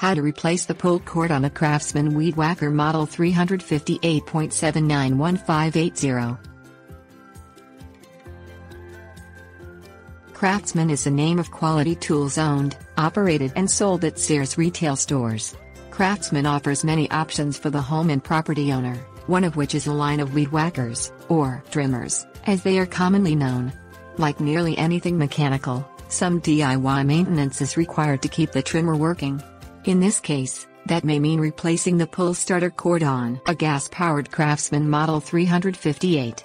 How to replace the pulled cord on a Craftsman Weedwacker Model 358.791580. Craftsman is the name of quality tools owned, operated and sold at Sears retail stores. Craftsman offers many options for the home and property owner, one of which is a line of weed whackers, or trimmers, as they are commonly known. Like nearly anything mechanical, some DIY maintenance is required to keep the trimmer working. In this case, that may mean replacing the pull starter cord on a gas-powered Craftsman Model 358.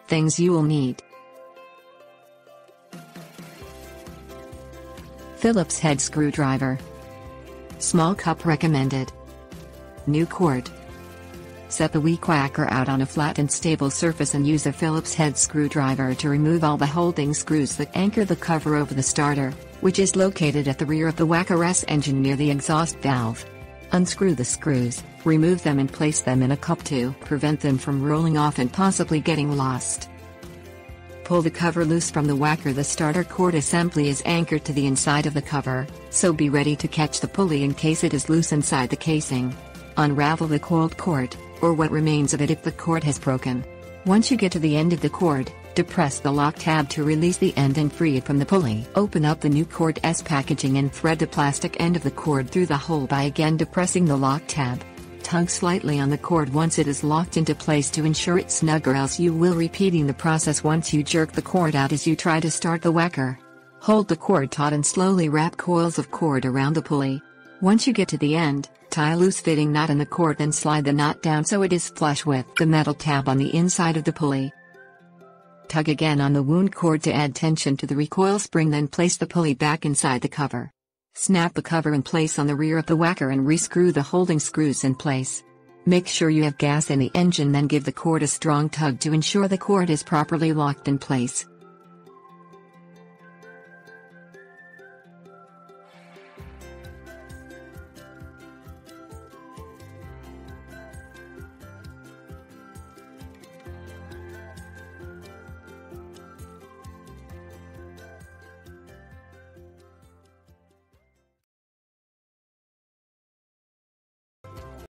Things you will need: Phillips head screwdriver. Small cup recommended. New cord. Set the weedwhacker out on a flat and stable surface and use a Phillips head screwdriver to remove all the holding screws that anchor the cover over the starter, which is located at the rear of the whacker's engine near the exhaust valve. Unscrew the screws, remove them and place them in a cup to prevent them from rolling off and possibly getting lost. Pull the cover loose from the whacker. The starter cord assembly is anchored to the inside of the cover, so be ready to catch the pulley in case it is loose inside the casing. Unravel the coiled cord, or what remains of it if the cord has broken. Once you get to the end of the cord, depress the lock tab to release the end and free it from the pulley. Open up the new cord's packaging and thread the plastic end of the cord through the hole by again depressing the lock tab. Tug slightly on the cord once it is locked into place to ensure it's snug, or else you will repeating the process once you jerk the cord out as you try to start the whacker. Hold the cord taut and slowly wrap coils of cord around the pulley. Once you get to the end, tie a loose fitting knot in the cord, then slide the knot down so it is flush with the metal tab on the inside of the pulley. Tug again on the wound cord to add tension to the recoil spring, then place the pulley back inside the cover. Snap the cover in place on the rear of the whacker and rescrew the holding screws in place. Make sure you have gas in the engine, then give the cord a strong tug to ensure the cord is properly locked in place.